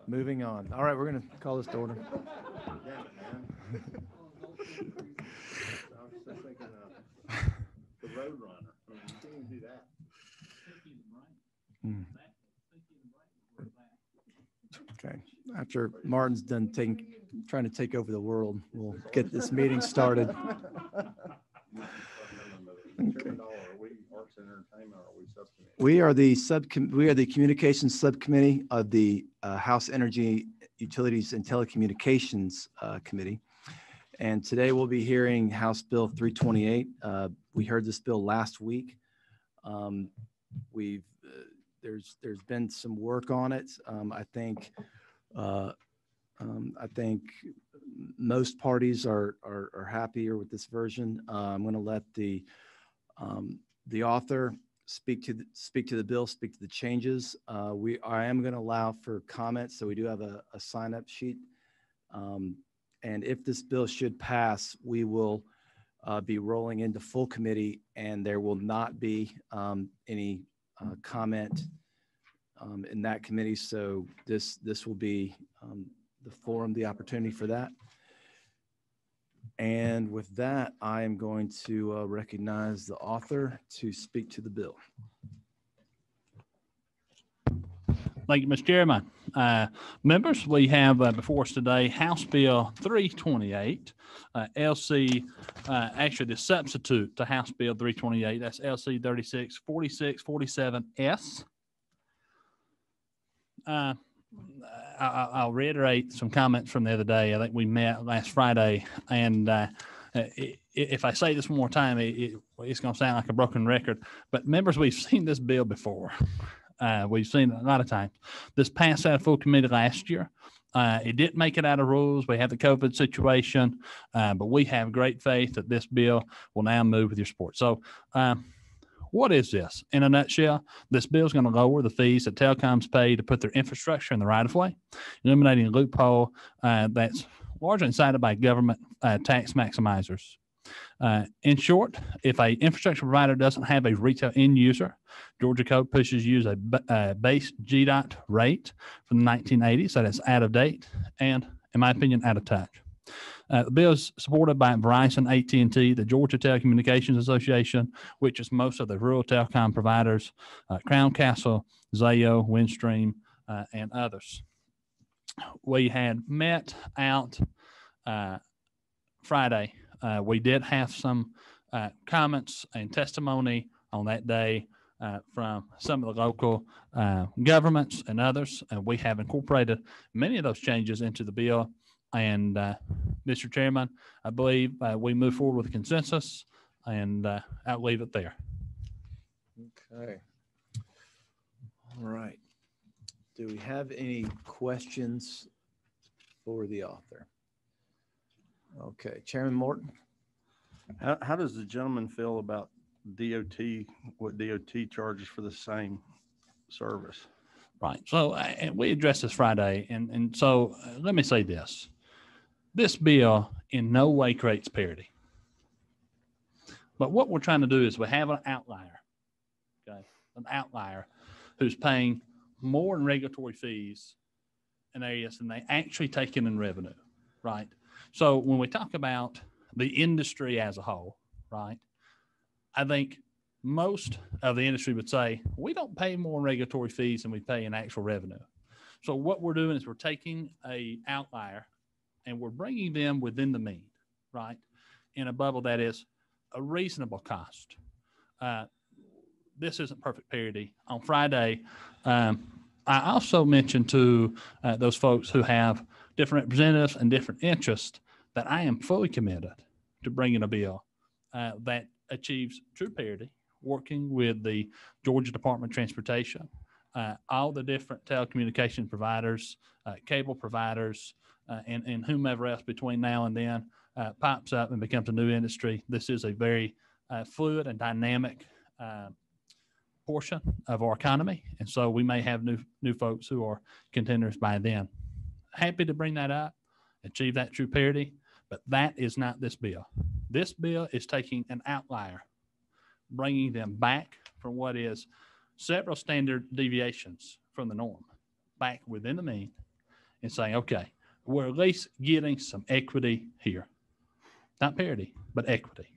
Moving on. All right, we're going to call this to order. Damn it, man. I was just thinking the Road Runner. I mean, you can't even do that. Okay. After Martin's done trying to take over the world, we'll get this meeting started. Okay. Are we Arts and Entertainment, or are we Subcommittee? We are the Communications Subcommittee of the House Energy, Utilities, and Telecommunications Committee. And today we'll be hearing House Bill 328. We heard this bill last week. There's been some work on it. I think most parties are happier with this version. I'm going to let the author speak to the bill, speak to the changes. I am going to allow for comments, so we do have a sign-up sheet. And if this bill should pass, we will be rolling into full committee, and there will not be any comment in that committee. So this will be the forum, the opportunity for that. And with that, I am going to recognize the author to speak to the bill. Thank you, Mr. Chairman. Members, we have before us today House Bill 328, LC, actually the substitute to House Bill 328, that's LC 364647S. I'll reiterate some comments from the other day. I think we met last Friday, and if I say this one more time, it's going to sound like a broken record. But members, we've seen this bill before. We've seen it a lot of times. This passed out of full committee last year. It didn't make it out of rules. We have the COVID situation, but we have great faith that this bill will now move with your support. So what is this? In a nutshell, this bill is going to lower the fees that telecoms pay to put their infrastructure in the right of way, eliminating a loophole that's largely incited by government tax maximizers. In short, if an infrastructure provider doesn't have a retail end user, Georgia Code pushes use a base GDOT rate from the 1980s that is out of date and, in my opinion, out of touch. The bill is supported by Verizon, AT&T, the Georgia Telecommunications Association, which is most of the rural telecom providers, Crown Castle, Zayo, Windstream, and others. We had met out Friday. We did have some comments and testimony on that day from some of the local governments and others, and we have incorporated many of those changes into the bill. And Mr. Chairman, I believe we move forward with a consensus, and I'll leave it there. Okay. All right. Do we have any questions for the author? Okay, Chairman Morton. How does the gentleman feel about DOT, what DOT charges for the same service? Right. So we addressed this Friday, and so let me say this. This bill in no way creates parity. But what we're trying to do is we have an outlier, okay, an outlier who's paying more in regulatory fees in areas than they actually take in revenue, right? So when we talk about the industry as a whole, right, I think most of the industry would say we don't pay more in regulatory fees than we pay in actual revenue. So what we're doing is we're taking a outlier and we're bringing them within the mean, right, in a bubble that is a reasonable cost. This isn't perfect parity. On Friday, I also mentioned to those folks who have different representatives and different interests that I am fully committed to bringing a bill that achieves true parity, working with the Georgia Department of Transportation, all the different telecommunication providers, cable providers, and whomever else between now and then pops up and becomes a new industry. This is a very fluid and dynamic portion of our economy, and so we may have new folks who are contenders by then. Happy to bring that up, achieve that true parity, but that is not this bill. This bill is taking an outlier, bringing them back from what is several standard deviations from the norm, back within the mean, and saying, okay, we're at least getting some equity here. Not parity, but equity.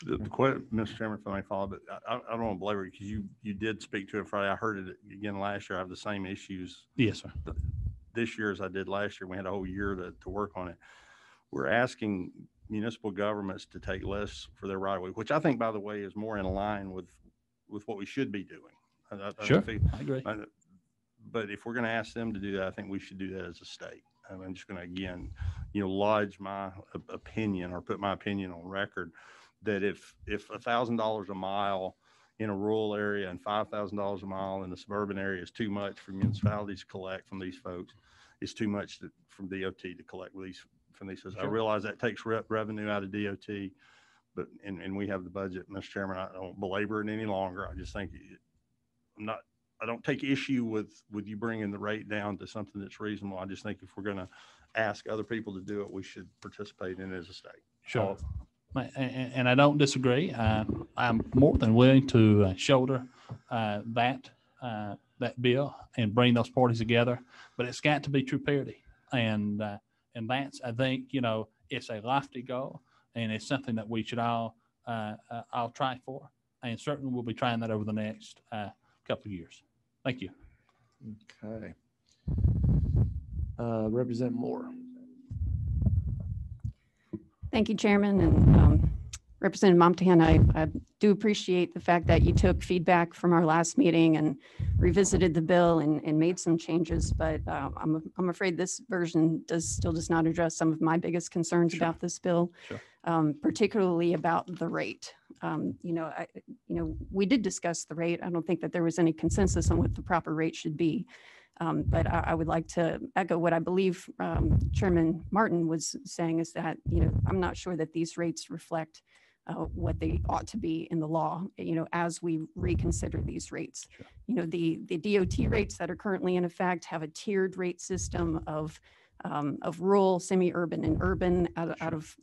The Mr. Chairman, if I may follow, but I don't want to belabor it because you did speak to it Friday. I heard it again last year. I have the same issues Yes, sir. this year as I did last year. We had a whole year to work on it. We're asking municipal governments to take less for their right of way, which I think, by the way, is more in line with what we should be doing. Sure, I agree. But if we're going to ask them to do that, I think we should do that as a state. I'm just going to, again, lodge my opinion or put my opinion on record that if $1,000 a mile in a rural area and $5,000 a mile in the suburban area is too much for municipalities to collect from these folks, it's too much from DOT to collect from these. Sure. I realize that takes revenue out of DOT, but and we have the budget, Mr. Chairman. I don't belabor it any longer. I just think I don't take issue with you bringing the rate down to something that's reasonable. I just think if we're going to ask other people to do it, we should participate in it as a state. Sure. And I don't disagree. I'm more than willing to shoulder that bill and bring those parties together, but it's got to be true parity. And that's, I think, it's a lofty goal, and it's something that we should all try for. And certainly we'll be trying that over the next couple of years. Thank you. Okay. Representative Moore. Thank you, Chairman, and Representative Montana. I do appreciate the fact that you took feedback from our last meeting and revisited the bill and made some changes, but I'm afraid this version still does not address some of my biggest concerns Sure. about this bill, Sure. Particularly about the rate. We did discuss the rate. I don't think that there was any consensus on what the proper rate should be. But I would like to echo what I believe Chairman Martin was saying, is that, I'm not sure that these rates reflect what they ought to be in the law, as we reconsider these rates. Sure. The DOT rates that are currently in effect have a tiered rate system of rural, semi-urban, and urban out of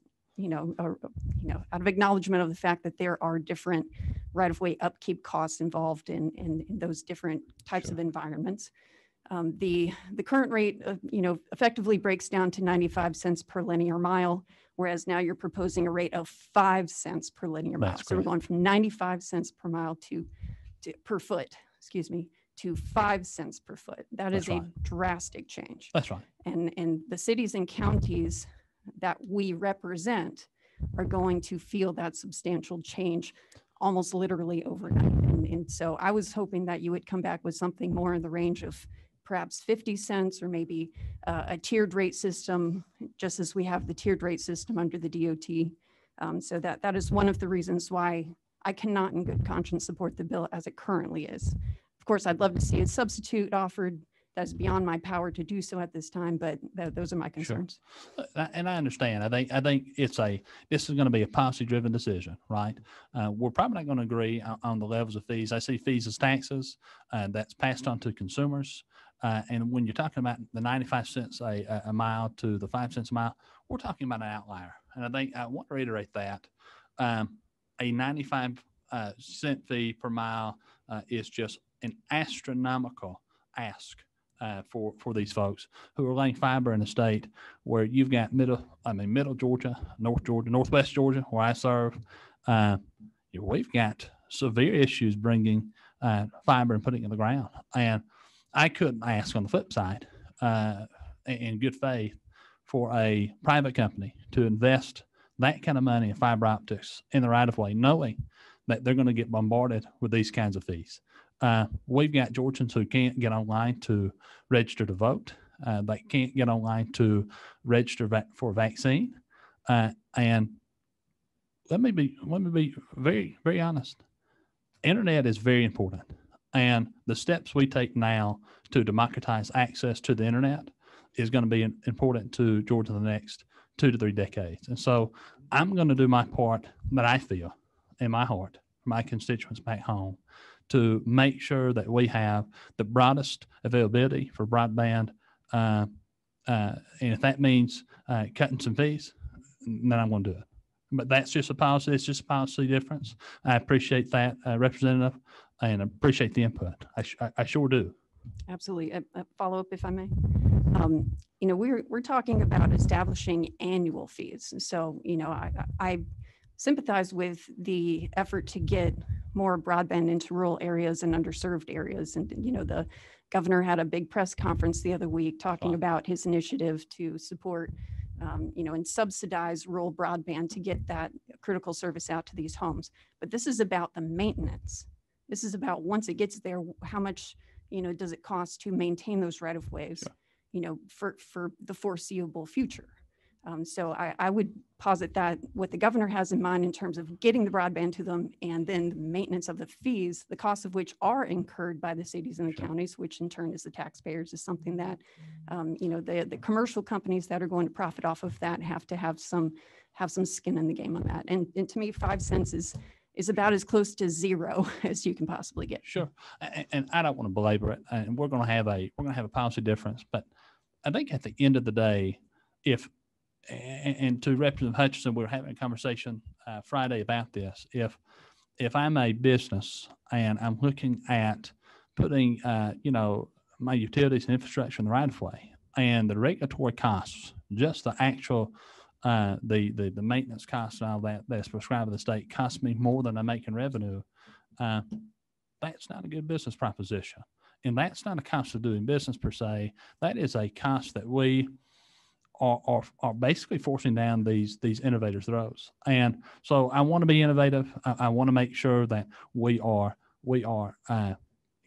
acknowledgement of the fact that there are different right-of-way upkeep costs involved in those different types Sure. of environments. The current rate, effectively breaks down to 95 cents per linear mile, whereas now you're proposing a rate of 5 cents per linear mile. That's So we're correct. going from 95 cents per mile per foot, to 5 cents per foot. That is That's right. a drastic change. That's right. And the cities and counties that we represent are going to feel that substantial change almost literally overnight. And so I was hoping that you would come back with something more in the range of perhaps 50 cents or maybe a tiered rate system, just as we have the tiered rate system under the DOT. So that is one of the reasons why I cannot in good conscience support the bill as it currently is. Of course, I'd love to see a substitute offered. That's beyond my power to do so at this time, but those are my concerns. Sure. And I understand. I think this is going to be a policy-driven decision, right? We're probably not going to agree on the levels of fees. I see fees as taxes that's passed on to consumers. And when you're talking about the 95 cents a mile to the 5 cents a mile, we're talking about an outlier. And I think I want to reiterate that a 95 cent fee per mile is just an astronomical ask for these folks who are laying fiber in a state where you've got middle Georgia, North Georgia, Northwest Georgia, where I serve. We've got severe issues bringing fiber and putting it in the ground. And I couldn't ask on the flip side, in good faith, for a private company to invest that kind of money in fiber optics in the right of way, knowing that they're going to get bombarded with these kinds of fees. We've got Georgians who can't get online to register to vote. They can't get online to register for a vaccine. And let me be very, very honest. Internet is very important. And the steps we take now to democratize access to the internet is going to be important to Georgia in the next 2 to 3 decades. And so I'm going to do my part that I feel in my heart, for my constituents back home, to make sure that we have the broadest availability for broadband. And if that means cutting some fees, then I'm going to do it. But that's just a policy. It's just a policy difference. I appreciate that, Representative, and appreciate the input. I sure do. Absolutely. A follow-up, if I may. We're talking about establishing annual fees. So, I sympathize with the effort to get more broadband into rural areas and underserved areas. And, the governor had a big press conference the other week talking about his initiative to support, and subsidize rural broadband to get that critical service out to these homes. But this is about the maintenance. This is about once it gets there, how much, does it cost to maintain those right of ways, for the foreseeable future. So I would posit that what the governor has in mind in terms of getting the broadband to them and then the maintenance of the fees, the costs of which are incurred by the cities and the counties, which in turn is the taxpayers, is something that, the commercial companies that are going to profit off of that have to have some skin in the game on that. And to me, 5 cents is about as close to zero as you can possibly get. Sure. And I don't want to belabor it, and we're going to have a policy difference, but I think at the end of the day, and to Representative Hutchinson, we were having a conversation Friday about this. If I'm a business and I'm looking at putting, my utilities and infrastructure in the right of way, and the regulatory costs, just the actual, the maintenance costs and all that's prescribed by the state costs me more than I make in revenue, that's not a good business proposition. And that's not a cost of doing business per se. That is a cost that we are basically forcing down these innovators' throats. And so I want to be innovative. I want to make sure that we are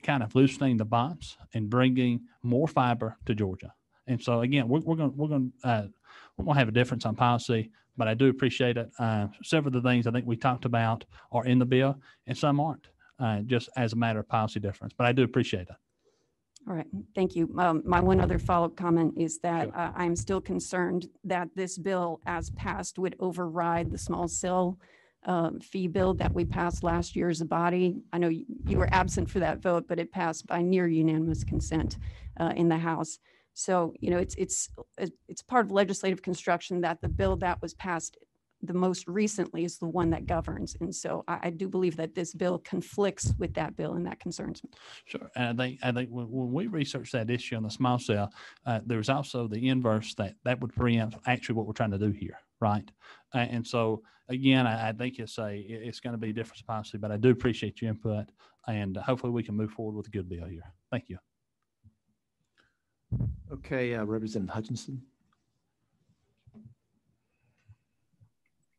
kind of loosening the bonds and bringing more fiber to Georgia. And so again, we're going to have a difference on policy, but I do appreciate it. Several of the things I think we talked about are in the bill, and some aren't, just as a matter of policy difference. But I do appreciate it. All right, thank you. My one other follow-up comment is that Sure. I'm still concerned that this bill, as passed, would override the small cell fee bill that we passed last year as a body. I know you were absent for that vote, but it passed by near unanimous consent in the House. So, it's part of legislative construction that the bill that was passed the most recently is the one that governs. And so I do believe that this bill conflicts with that bill, and that concerns me. Sure. And I think when we researched that issue on the small cell, there's also the inverse that would preempt actually what we're trying to do here. Right. And so again, I think it's going to be a different policy, but I do appreciate your input, and hopefully we can move forward with a good bill here. Thank you. Okay. Representative Hutchinson.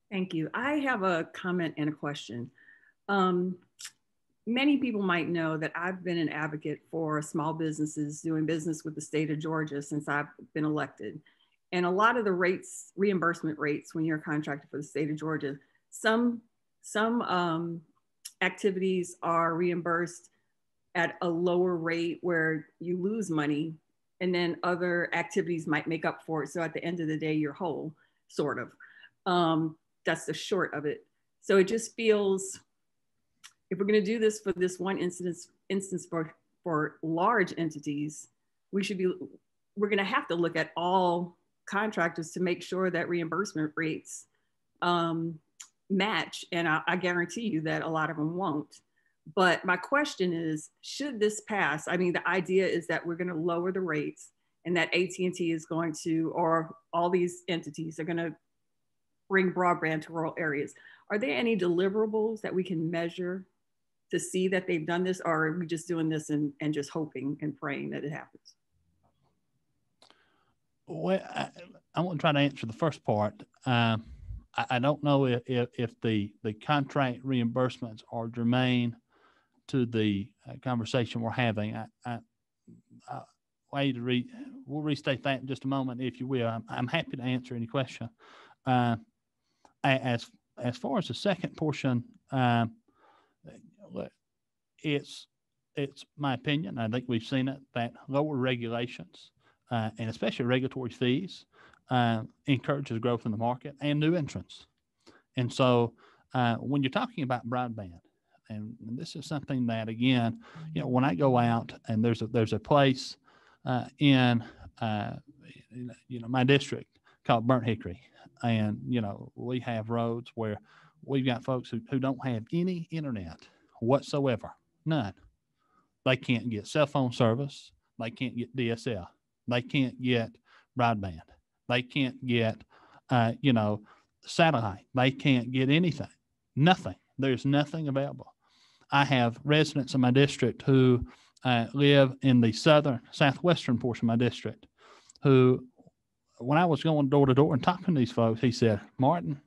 Thank you. I have a comment and a question. Many people might know that I've been an advocate for small businesses doing business with the state of Georgia since I've been elected. And a lot of the rates, reimbursement rates, when you're contracted for the state of Georgia, some activities are reimbursed at a lower rate where you lose money, and then other activities might make up for it. So at the end of the day, you're whole, sort of. That's the short of it. So it just feels, if we're going to do this for this one instance for large entities, we're going to have to look at all contractors to make sure that reimbursement rates match. And I guarantee you that a lot of them won't. But my question is, should this pass? I mean, the idea is that we're going to lower the rates, and that AT&T is going to, or all these entities are going to bring broadband to rural areas. Are there any deliverables that we can measure to see that they've done this, or are we just doing this and just hoping and praying that it happens? Well, I want to try to answer the first part. I don't know if the contract reimbursements are germane to the conversation we're having. We'll restate that in just a moment, if you will. I'm happy to answer any question. As far as the second portion, it's my opinion. I think we've seen it that lower regulations and especially regulatory fees encourages growth in the market and new entrants. And so when you're talking about broadband, and this is something that, again, when I go out and there's a place in my district called Burnt Hickory, and we have roads where we've got folks who don't have any internet whatsoever, none. They can't get cell phone service. They can't get DSL. They can't get broadband. They can't get, satellite. They can't get anything. Nothing. There's nothing available. I have residents in my district who live in the southwestern portion of my district who, when I was going door to door and talking to these folks, he said, Martin,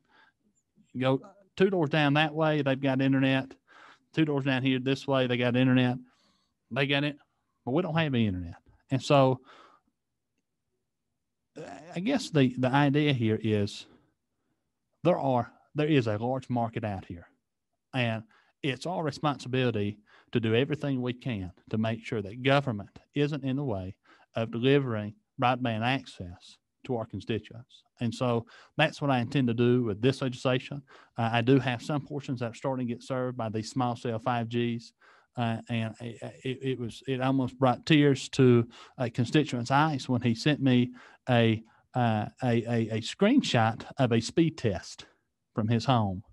go 2 doors down that way, they've got internet. 2 doors down here this way, they got internet. They got it, but we don't have any internet. And so I guess the idea here is there is a large market out here, and it's our responsibility to do everything we can to make sure that government isn't in the way of delivering broadband access to our constituents. And so that's what I intend to do with this legislation. I do have some portions that are starting to get served by these small cell 5Gs. And it almost brought tears to a constituent's eyes when he sent me a screenshot of a speed test from his home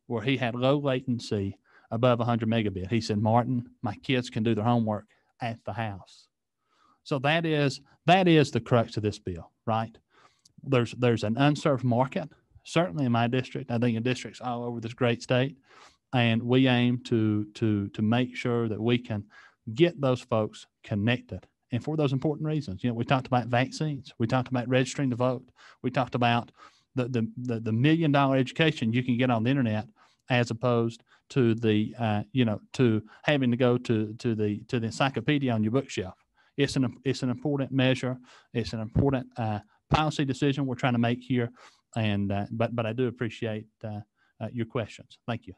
where he had low latency above 100 megabit. He said, Martin, my kids can do their homework at the house. So that is the crux of this bill, right? There's an unserved market, certainly in my district. I think in districts all over this great state. And we aim to make sure that we can get those folks connected. And for those important reasons, we talked about vaccines. We talked about registering to vote. We talked about the $1 million education you can get on the internet, as opposed to the to having to go to the encyclopedia on your bookshelf. It's an important measure. It's an important policy decision we're trying to make here. And but I do appreciate your questions. Thank you.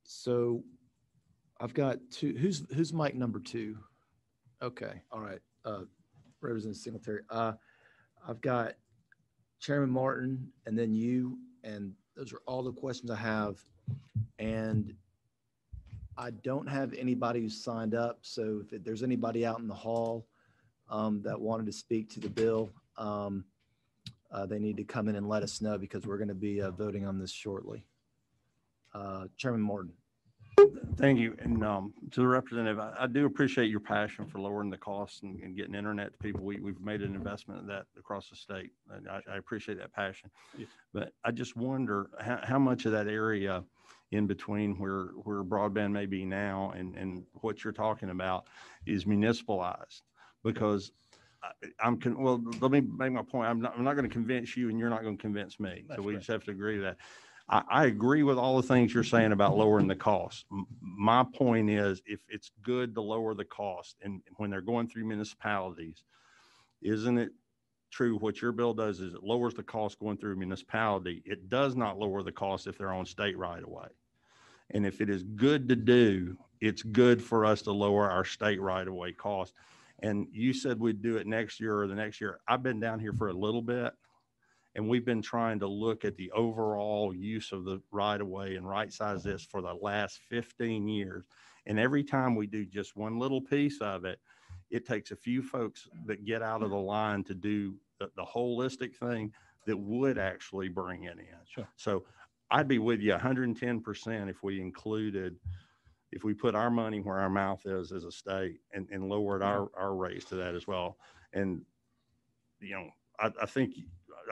So I've got two. Who's mic number 2? Okay. All right. Representative Singletary. I've got Chairman Martin and then you, and those are all the questions I have. And I don't have anybody who's signed up. So if there's anybody out in the hall that wanted to speak to the bill, they need to come in and let us know, because we're going to be voting on this shortly. Chairman Morton. Thank you. And to the representative, I do appreciate your passion for lowering the costs and getting internet to people. We've made an investment in that across the state. And I appreciate that passion. Yeah. But I just wonder how much of that area in between where broadband may be now and what you're talking about is municipalized, because well, let me make my point. I'm not going to convince you, and you're not going to convince me. That's so we just have to agree that. I agree with all the things you're saying about lowering the cost. My point is, if it's good to lower the cost, and when they're going through municipalities, isn't it true what your bill does is it lowers the cost going through a municipality? It does not lower the cost if they're on state right away. And if it is good to do, it's good for us to lower our state right away cost. And you said we'd do it next year or the next year. I've been down here for a little bit, and we've been trying to look at the overall use of the right of way and right size this for the last 15 years. And every time we do just one little piece of it, it takes a few folks that get out of the line to do the holistic thing that would actually bring it in. Sure. So I'd be with you 110% if we put our money where our mouth is as a state and lowered our rates to that as well. And,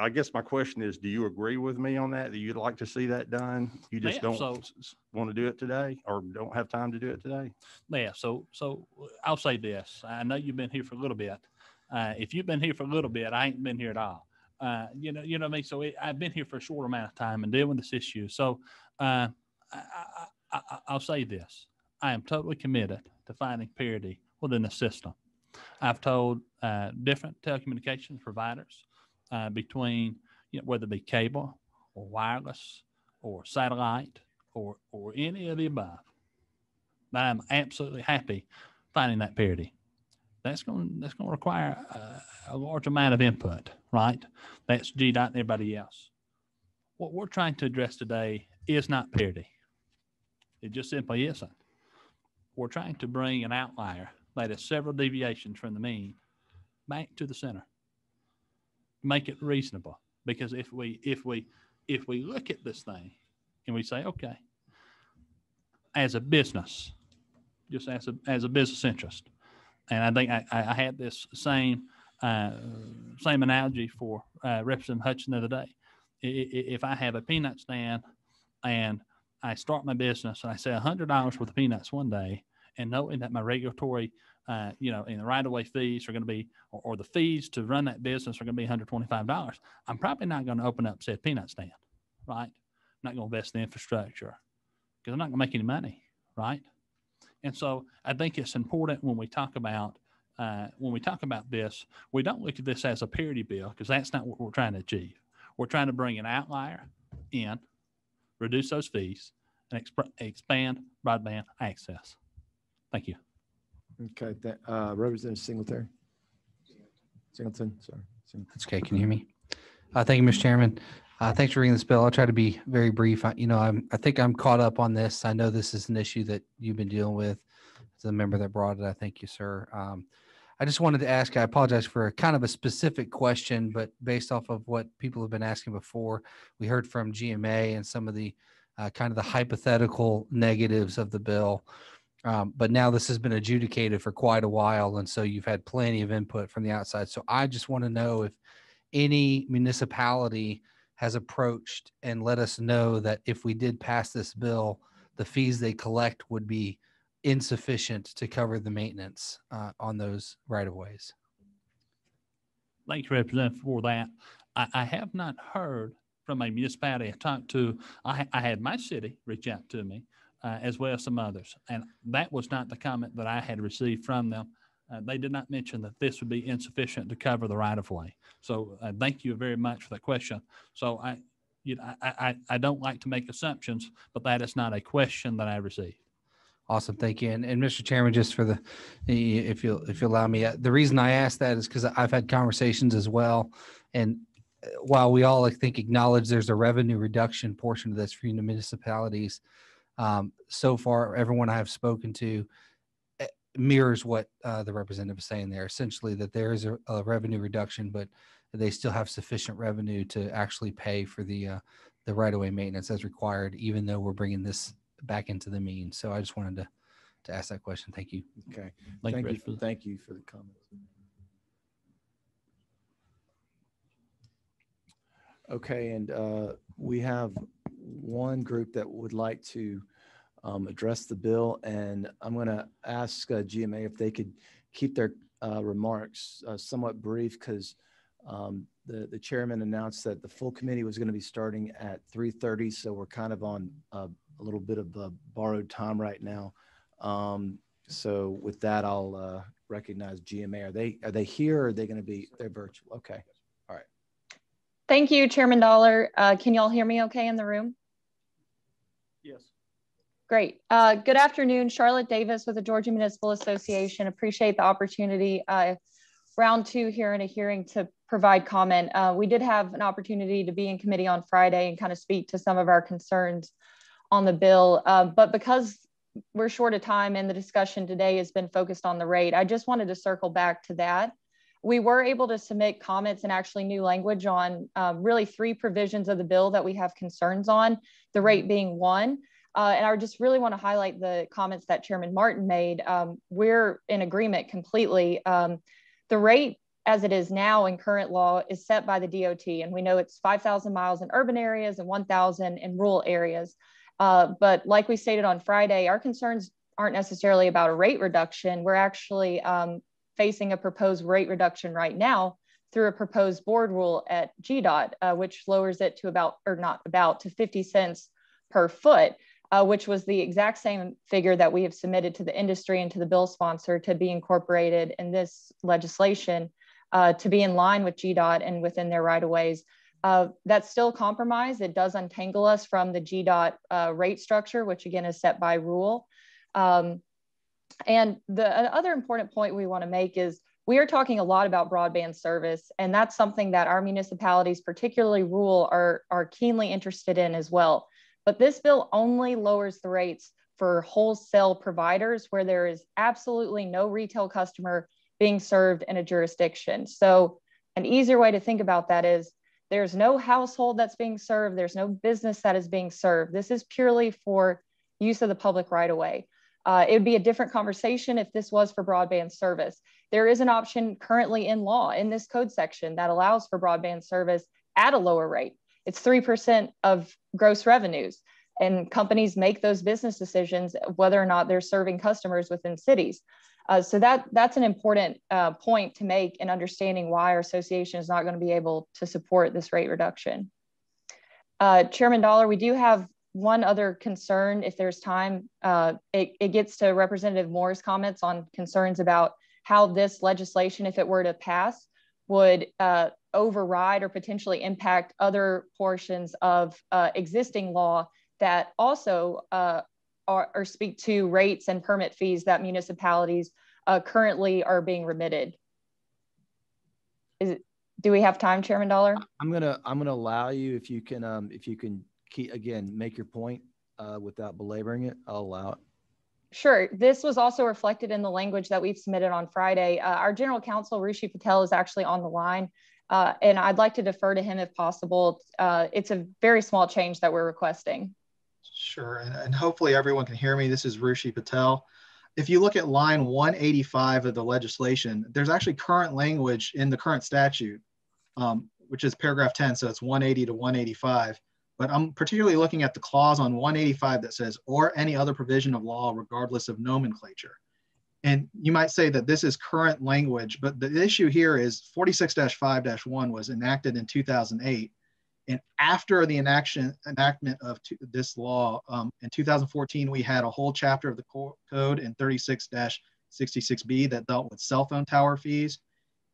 I guess my question is, do you agree with me on that you'd like to see that done? You just don't want to do it today, or don't have time to do it today? Yeah. So I'll say this. I know you've been here for a little bit. If you've been here for a little bit, I ain't been here at all. You know what I mean? So I've been here for a short amount of time and dealing with this issue. So I'll say this. I am totally committed to finding parity within the system. I've told different telecommunications providers between, whether it be cable or wireless or satellite or any of the above, that I'm absolutely happy finding that parity. That's going to require a large amount of input, right? That's GDOT and everybody else. What we're trying to address today is not parity. It just simply isn't. We're trying to bring an outlier that is several deviations from the mean back to the center. Make it reasonable, because if we look at this thing and we say, okay, as a business, just as a business interest. And I think I had this same analogy for Representative Hutchin the other day. If I have a peanut stand and I start my business and I say $100 worth of peanuts one day, and knowing that my regulatory, and the right-of-way fees are going to be, or the fees to run that business are going to be $125, I'm probably not going to open up said peanut stand, right? I'm not going to invest in the infrastructure because I'm not going to make any money, right? And so I think it's important when we talk about this, we don't look at this as a parity bill, because that's not what we're trying to achieve. We're trying to bring an outlier in, reduce those fees, and expand broadband access. Thank you. Okay. Representative Singleton, sorry. That's okay. Can you hear me? Thank you, Mr. Chairman. Thanks for reading this bill. I'll try to be very brief. I think I'm caught up on this. I know this is an issue that you've been dealing with. As a member that brought it, I thank you, sir. I just wanted to ask, I apologize for a kind of a specific question, but based off of what people have been asking before, we heard from GMA and some of the kind of the hypothetical negatives of the bill. But now this has been adjudicated for quite a while. And so you've had plenty of input from the outside. So I just want to know if any municipality has approached and let us know that if we did pass this bill, the fees they collect would be insufficient to cover the maintenance on those right-of-ways. Thank you, Representative, for that. I have not heard from a municipality I talked to. I had my city reach out to me, as well as some others, and that was not the comment that I had received from them. They did not mention that this would be insufficient to cover the right-of-way. So thank you very much for that question. So I don't like to make assumptions, but that is not a question that I received. Awesome. Thank you. And Mr. Chairman, just for if you'll allow me, the reason I asked that is because I've had conversations as well. And while we all, I think, acknowledge there's a revenue reduction portion of this for municipalities, so far, everyone I have spoken to mirrors what the representative is saying there, essentially that there is a revenue reduction, but they still have sufficient revenue to actually pay for the right-of-way maintenance as required, even though we're bringing this back into the mean. So I just wanted to ask that question. Thank you. Okay. Thank you for the comments. Okay. And we have one group that would like to address the bill, and I'm going to ask GMA if they could keep their remarks somewhat brief, because the chairman announced that the full committee was going to be starting at 3:30, so we're kind of on a little bit of borrowed time right now. So with that, I'll recognize GMA. Are they here, or are they going to be? They're virtual. Okay. All right. Thank you, Chairman Dollar. Can y'all hear me okay in the room? Yes. Great. Good afternoon, Charlotte Davis with the Georgia Municipal Association. Appreciate the opportunity. Round 2 here in a hearing to provide comment. We did have an opportunity to be in committee on Friday and kind of speak to some of our concerns on the bill. But because we're short of time and the discussion today has been focused on the rate, I just wanted to circle back to that. We were able to submit comments and actually new language on really 3 provisions of the bill that we have concerns on, the rate being one. And I just really want to highlight the comments that Chairman Martin made. We're in agreement completely. The rate as it is now in current law is set by the DOT. And we know it's 5,000 miles in urban areas and 1,000 in rural areas. But like we stated on Friday, our concerns aren't necessarily about a rate reduction. We're actually facing a proposed rate reduction right now through a proposed board rule at GDOT, which lowers it to 50 cents per foot, which was the exact same figure that we have submitted to the industry and to the bill sponsor to be incorporated in this legislation to be in line with GDOT and within their right-of-ways. That's still compromise. It does untangle us from the GDOT rate structure, which again is set by rule. And the other important point we want to make is we are talking a lot about broadband service, and that's something that our municipalities, particularly rural, are keenly interested in as well. But this bill only lowers the rates for wholesale providers where there is absolutely no retail customer being served in a jurisdiction. So an easier way to think about that is there's no household that's being served. There's no business that is being served. This is purely for use of the public right-of-way. It would be a different conversation if this was for broadband service. There is an option currently in law in this code section that allows for broadband service at a lower rate. It's 3% of gross revenues, and companies make those business decisions whether or not they're serving customers within cities. So that's an important point to make in understanding why our association is not going to be able to support this rate reduction. Chairman Dollar, we do have one other concern if there's time. It gets to Representative Moore's comments on concerns about how this legislation, if it were to pass, would override or potentially impact other portions of existing law that also or speak to rates and permit fees that municipalities currently are being remitted. Do we have time, Chairman Dollar? I'm gonna allow you, if you can again make your point without belaboring it. I'll allow it. Sure. This was also reflected in the language that we've submitted on Friday. Our General Counsel, Rushi Patel, is actually on the line, and I'd like to defer to him if possible. It's a very small change that we're requesting. Sure, and hopefully everyone can hear me. This is Rushi Patel. If you look at line 185 of the legislation, there's actually current language in the current statute, which is paragraph 10, so it's 180 to 185. But I'm particularly looking at the clause on 185 that says, or any other provision of law regardless of nomenclature. And you might say that this is current language, but the issue here is 46-5-1 was enacted in 2008. And after the enactment of this law, in 2014, we had a whole chapter of the code in 36-66B that dealt with cell phone tower fees.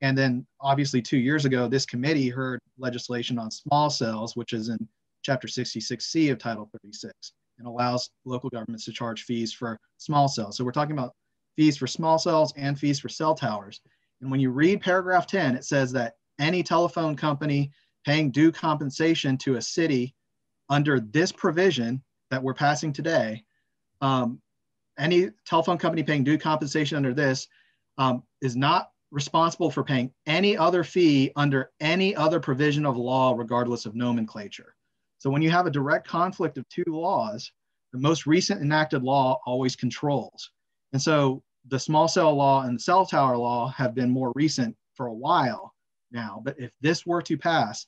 And then obviously 2 years ago, this committee heard legislation on small cells, which is in Chapter 66C of Title 36, and allows local governments to charge fees for small cells. So we're talking about fees for small cells and fees for cell towers. And when you read paragraph 10, it says that any telephone company paying due compensation to a city under this provision that we're passing today, any telephone company paying due compensation under this is not responsible for paying any other fee under any other provision of law, regardless of nomenclature. So when you have a direct conflict of two laws, the most recent enacted law always controls. And so the small cell law and the cell tower law have been more recent for a while now. But if this were to pass,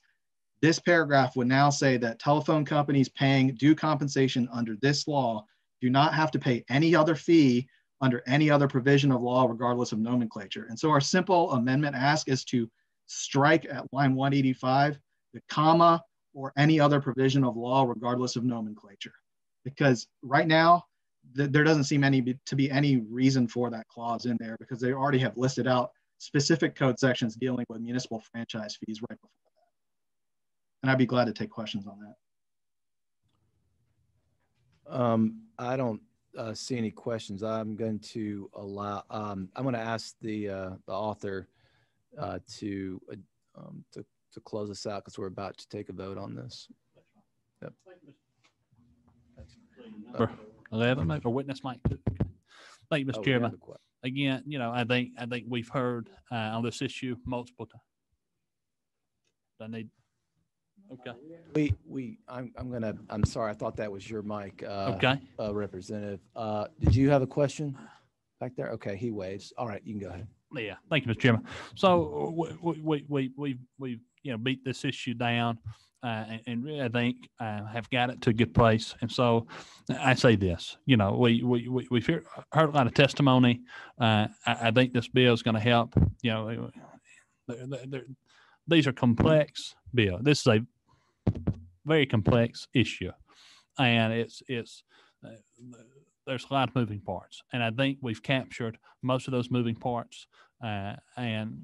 this paragraph would now say that telephone companies paying due compensation under this law do not have to pay any other fee under any other provision of law, regardless of nomenclature. And so our simple amendment ask is to strike at line 185, the comma, or any other provision of law, regardless of nomenclature. Because right now, there doesn't seem to be any reason for that clause in there, because they already have listed out specific code sections dealing with municipal franchise fees right before that. And I'd be glad to take questions on that. I don't see any questions. I'm going to allow, I'm going to ask the author to close us out, because we're about to take a vote on this. Yep. 11 or witness mic. Thank you, Mr. Chairman. Again, I think we've heard on this issue multiple times. Okay. I'm sorry. I thought that was your mic. Okay. Representative. Did you have a question back there? Okay. He waves. All right. You can go ahead. Yeah. Thank you, Mr. Chairman. So we've beat this issue down, and really I think have got it to a good place. And so I say this, we've heard a lot of testimony. I think this bill is going to help. These are complex bill. This is a very complex issue, and it's there's a lot of moving parts, and I think we've captured most of those moving parts, and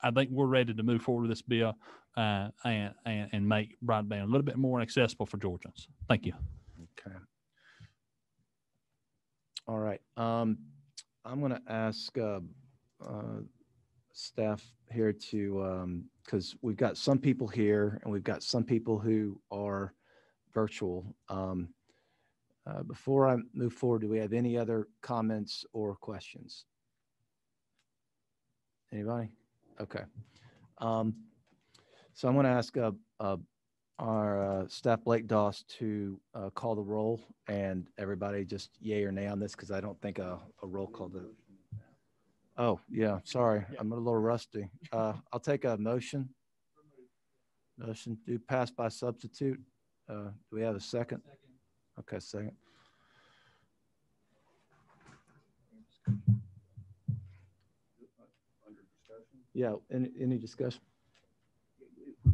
I think we're ready to move forward with this bill and make broadband a little bit more accessible for Georgians. Thank you. Okay. All right. I'm going to ask staff here to, because we've got some people here and we've got some people who are virtual. Before I move forward, do we have any other comments or questions? Anybody? Okay. So I'm going to ask our staff Blake Doss to call the roll, and everybody just yay or nay on this, because I don't think a roll call. Oh, yeah, sorry. I'm a little rusty. I'll take a motion. Motion to pass by substitute. Do we have a second? Okay, second. Yeah, any discussion?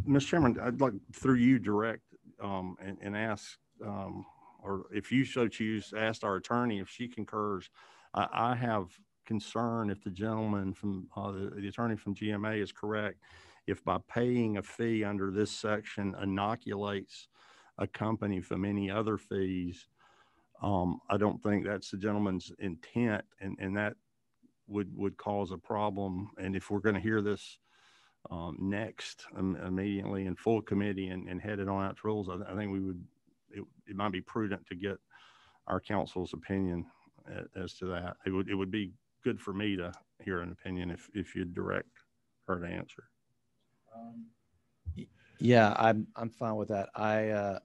Mr. Chairman, I'd like through you direct and ask, or if you so choose, ask our attorney if she concurs. I have concern if the gentleman from the attorney from GMA is correct, if by paying a fee under this section inoculates a company from any other fees. I don't think that's the gentleman's intent, and that would cause a problem. And if we're going to hear this next immediately in full committee and head it on out to rules, I think it might be prudent to get our counsel's opinion as to that. It would be good for me to hear an opinion if you direct her to answer. Yeah, I'm fine with that. I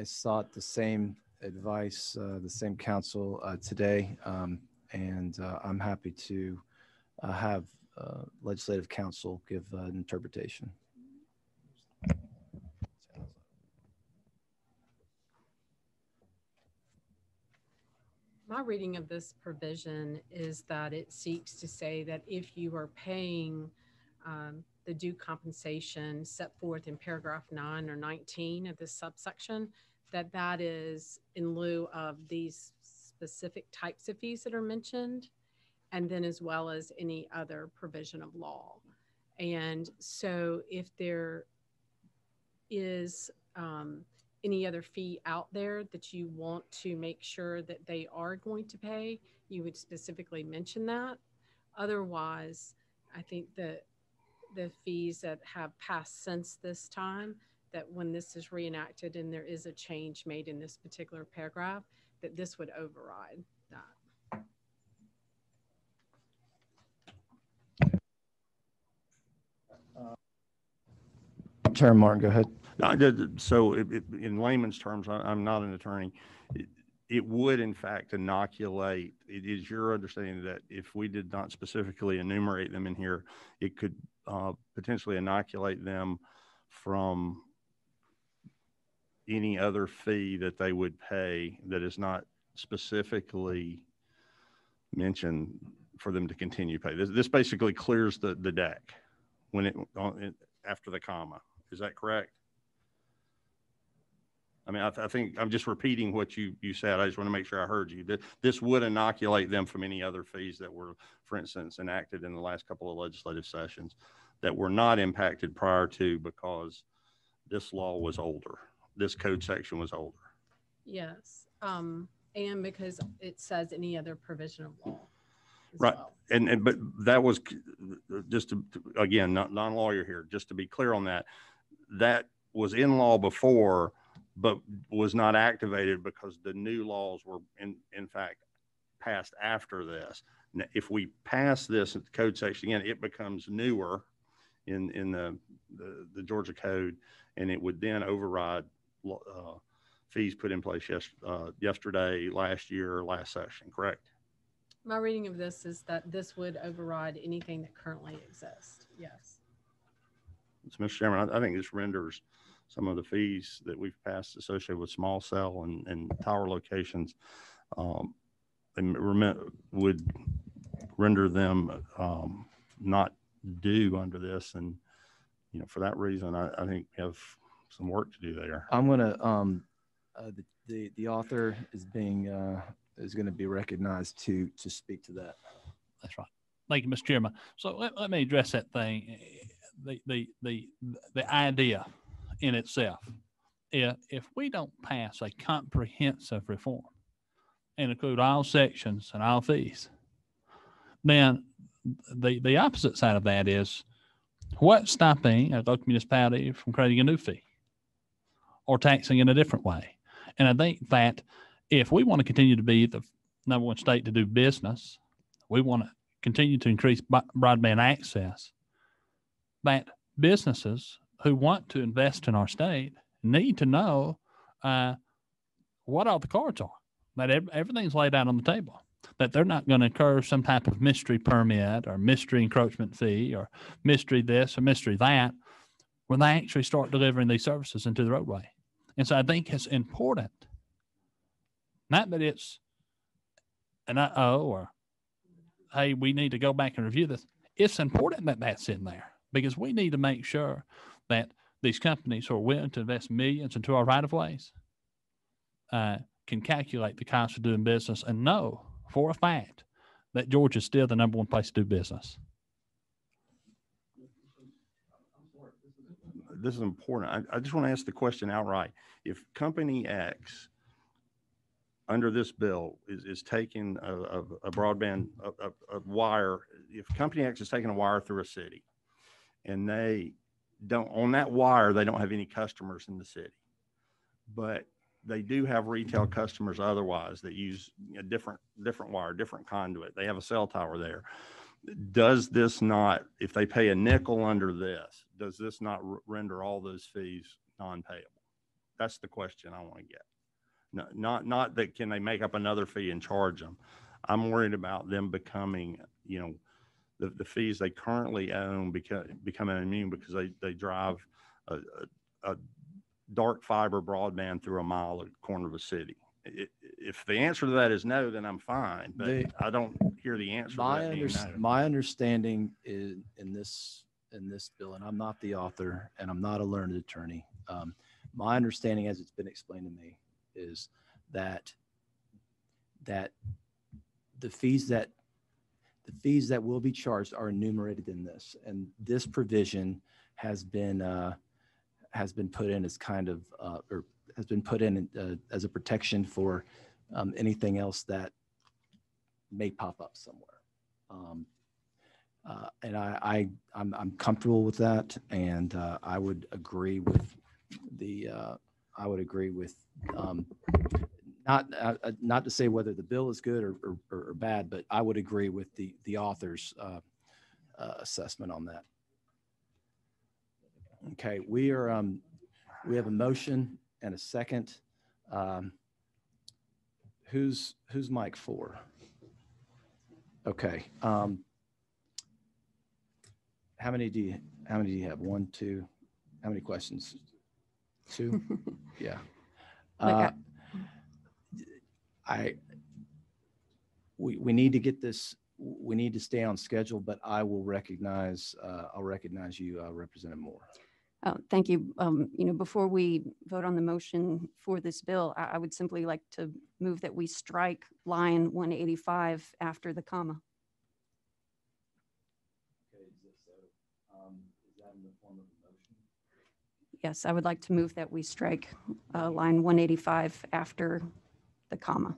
sought the same advice, the same counsel today, and I'm happy to have legislative counsel give an interpretation. My reading of this provision is that it seeks to say that if you are paying the due compensation set forth in paragraph 9 or 19 of this subsection, that is in lieu of these specific types of fees that are mentioned, and then as well as any other provision of law. And so if there is any other fee out there that you want to make sure that they are going to pay, you would specifically mention that. Otherwise, I think that the fees that have passed since this time, that when this is reenacted and there is a change made in this particular paragraph, that this would override that. Chairman Martin, go ahead. So in layman's terms, I'm not an attorney. It would, in fact, inoculate. It is your understanding that if we did not specifically enumerate them in here, it could potentially inoculate them from any other fee that they would pay that is not specifically mentioned for them to continue to pay. This basically clears the deck when after the comma. Is that correct? I mean, I think I'm just repeating what you said. I just want to make sure I heard you. This would inoculate them from any other fees that were, for instance, enacted in the last couple of legislative sessions that were not impacted prior to because this law was older. This code section was older. Yes. And because it says any other provision of law. Right. Well. But that was just to, again, non-lawyer here, just to be clear on that, that was in law before, but was not activated because the new laws were in fact passed after this. Now, if we pass this code section again, it becomes newer in the Georgia code, and it would then override fees put in place yesterday, last year, last session, correct? My reading of this is that this would override anything that currently exists. Yes. So, Mr. Chairman, I think this renders some of the fees that we've passed associated with small cell and tower locations would render them not due under this. And, you know, for that reason, I think we have some work to do there. I'm going to, the author is going to be recognized to speak to that. That's right. Thank you, Mr. Chairman. So let me address that thing. The idea in itself, if we don't pass a comprehensive reform and include all sections and all fees, then the opposite side of that is what's stopping a local municipality from creating a new fee or taxing in a different way? And I think that if we want to continue to be the number one state to do business, we want to continue to increase broadband access, that businesses who want to invest in our state need to know what all the cards are, that everything's laid out on the table, that they're not going to incur some type of mystery permit or mystery encroachment fee or mystery this or mystery that when they actually start delivering these services into the roadway. And so I think it's important, not that it's an or, hey, we need to go back and review this. It's important that that's in there because we need to make sure that these companies who are willing to invest millions into our right-of-ways can calculate the cost of doing business and know for a fact that Georgia is still the #1 place to do business. This is important. I just want to ask the question outright. If Company X under this bill is taking a broadband, a wire, if Company X is taking a wire through a city and they don't, on that wire, they don't have any customers in the city, but they do have retail customers otherwise that use a different wire, different conduit. They have a cell tower there. Does this not, if they pay a nickel under this, does this not render all those fees non-payable? That's the question I want to get. No, not that can they make up another fee and charge them. I'm worried about them becoming, the fees they currently own becoming immune because they drive a dark fiber broadband through a mile at the corner of a city. If the answer to that is no, then I'm fine. But I don't hear the answer. My understanding is in this bill, and I'm not the author, and I'm not a learned attorney. My understanding, as it's been explained to me, is that the fees that will be charged are enumerated in this, and this provision has been put in as kind of or has been put in as a protection for anything else that may pop up somewhere. And I'm comfortable with that, and I would agree with not to say whether the bill is good or bad, but I would agree with the author's assessment on that. Okay, we have a motion and a second. Who's mic 4? Okay. How many do you have? 1, 2. How many questions? 2? Yeah. We need to get this. We need to stay on schedule, but I will recognize. I'll recognize you, Representative Moore. Oh, thank you. Before we vote on the motion for this bill, I would simply like to move that we strike line 185 after the comma. Okay, is that in the form of a motion? Yes, I would like to move that we strike line 185 after the comma.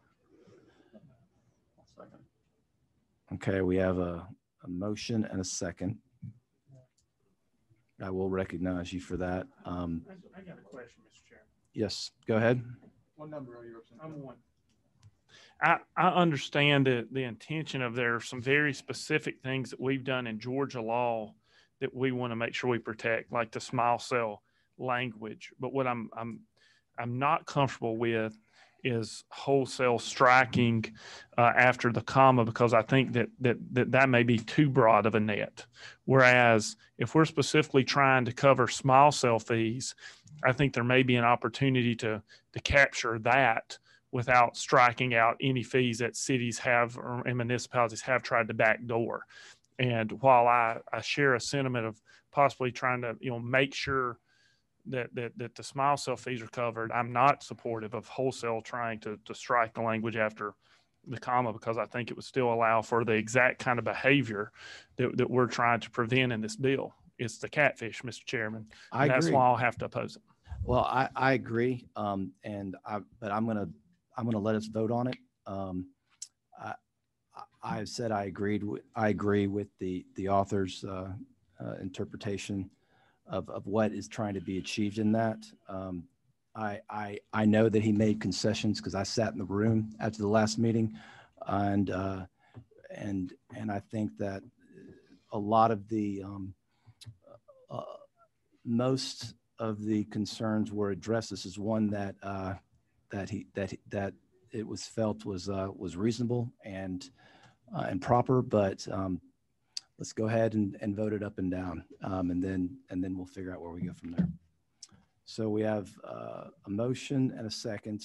Okay, we have a motion and a second. I will recognize you for that. I got a question, Mr. Chairman. Yes, go ahead. What number are you representing? I'm 1. I understand the intention of there are some very specific things that we've done in Georgia law that we want to make sure we protect, like the small cell language. But what I'm not comfortable with is wholesale striking after the comma, because I think that may be too broad of a net. Whereas if we're specifically trying to cover small cell fees, I think there may be an opportunity to capture that without striking out any fees that cities have and municipalities have tried to backdoor. And while I share a sentiment of possibly trying to make sure that the small cell fees are covered, I'm not supportive of wholesale trying to strike the language after the comma, because I think it would still allow for the exact kind of behavior that we're trying to prevent in this bill. It's the catfish, Mr. Chairman. I agree. That's why I'll have to oppose it. Well, I agree, but I'm gonna let us vote on it. I said I agree with the author's interpretation of what is trying to be achieved in that. I know that he made concessions because I sat in the room after the last meeting, and I think that a lot of the most of the concerns were addressed. This is one that that it was felt was reasonable and proper, but let's go ahead and vote it up and down, and then we'll figure out where we go from there. So we have a motion and a second.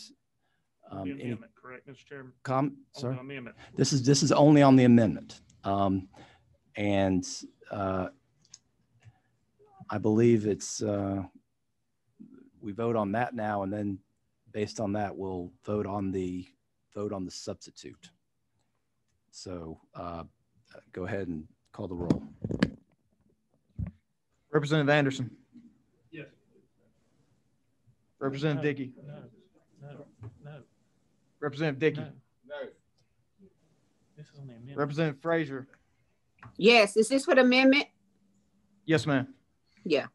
The amendment, correct, Mr. Chairman? Sorry? Amendment. This is only on the amendment. And I believe it's, we vote on that now, and then based on that, we'll vote on the substitute. So go ahead and call the roll. Representative Anderson. Yes. Representative Dickey. No. Representative Dickey. No. This is on the amendment. Representative Frazier. Yes, is this for the amendment? Yes, ma'am. Yeah.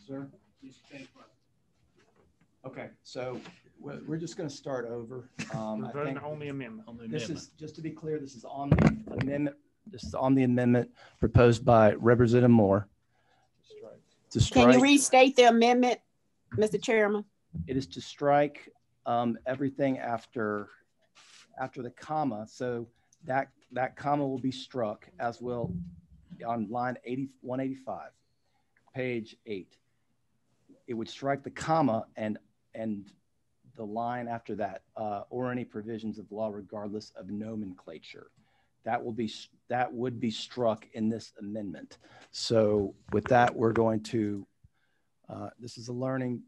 Sir? Okay, so we're just going to start over. We're voting on the amendment. This is, just to be clear, this is on the amendment. This is on the amendment proposed by Representative Moore. To strike. Can you restate the amendment, Mr. Chairman? It is to strike everything after the comma. So that comma will be struck, as will on line 185, page 8. It would strike the comma and the line after that, or any provisions of law regardless of nomenclature. That would be struck in this amendment. So with that, we're going to, this is a learning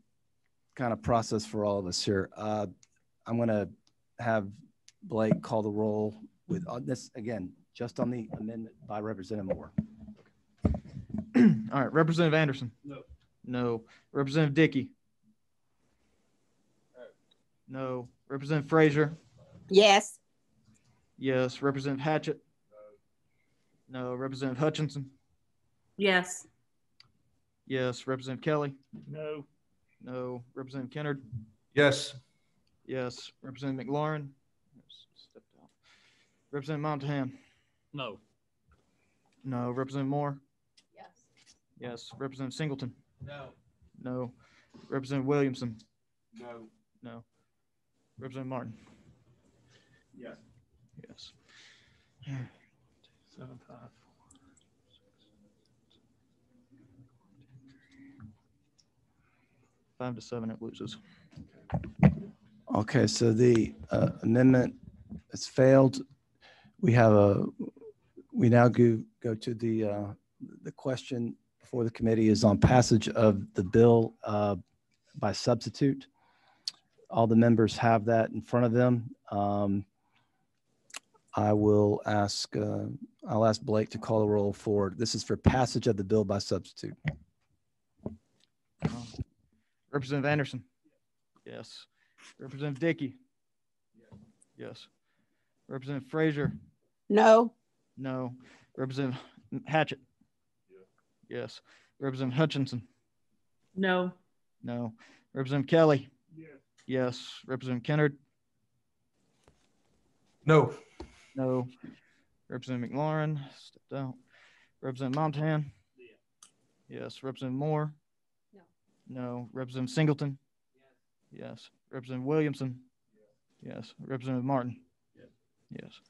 kind of process for all of us here. I'm going to have Blake call the roll with this, again, just on the amendment by Representative Moore. All right, Representative Anderson. No. No. Representative Dickey. No. Representative Frazier. Yes. Yes. Representative Hatchett. No. Representative Hutchinson. Yes. Yes. Representative Kelly. No. No. Representative Kennard. Yes. Yes. Representative McLaurin. Stepped out. Representative Montahan. No. No. Representative Moore. Yes. Yes. Representative Singleton. No. No. Representative Williamson. No. No. Representative Martin. Yes. Yes. 7-5. 5-7, it loses. Okay, so the amendment has failed. We now go to the question before the committee is on passage of the bill by substitute. All the members have that in front of them. I'll ask Blake to call the roll for, this is for passage of the bill by substitute. Representative Anderson. Yes. Representative Dickey. Yes. Representative Frazier. No. No. Representative Hatchett. Yes. Representative Hutchinson. No. No. Representative Kelly. Yes. Yes. Representative Kennard. No. No. Representative McLaurin. Stepped out. Representative Montahan. Yes. Representative Moore. No. No. Representative Singleton. Yes. Representative Williamson. Yes. Representative Martin. Yes.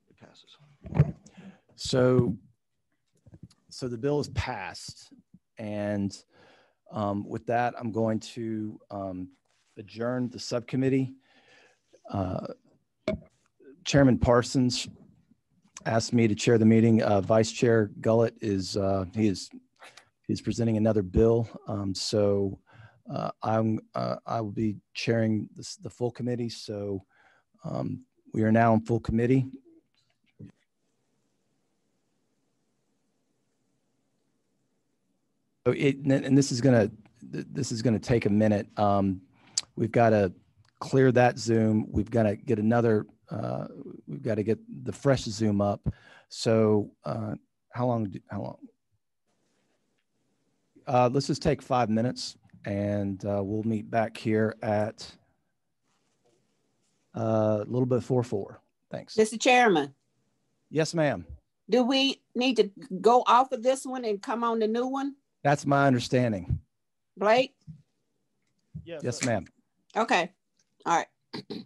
It passes. So the bill is passed, and with that, I'm going to adjourn the subcommittee. Chairman Parsons asked me to chair the meeting. Vice Chair Gullett is he's presenting another bill, so I will be chairing the full committee. So we are now in full committee. So this is gonna take a minute. We've got to clear that Zoom. We've got to get another. We've got to get the fresh Zoom up. So how long? Let's just take 5 minutes, and we'll meet back here at a little bit before 4. Thanks. Mr. Chairman, Yes, ma'am. do we need to go off of this one and come on the new one? That's my understanding. Blake? Yes, ma'am. Okay. All right.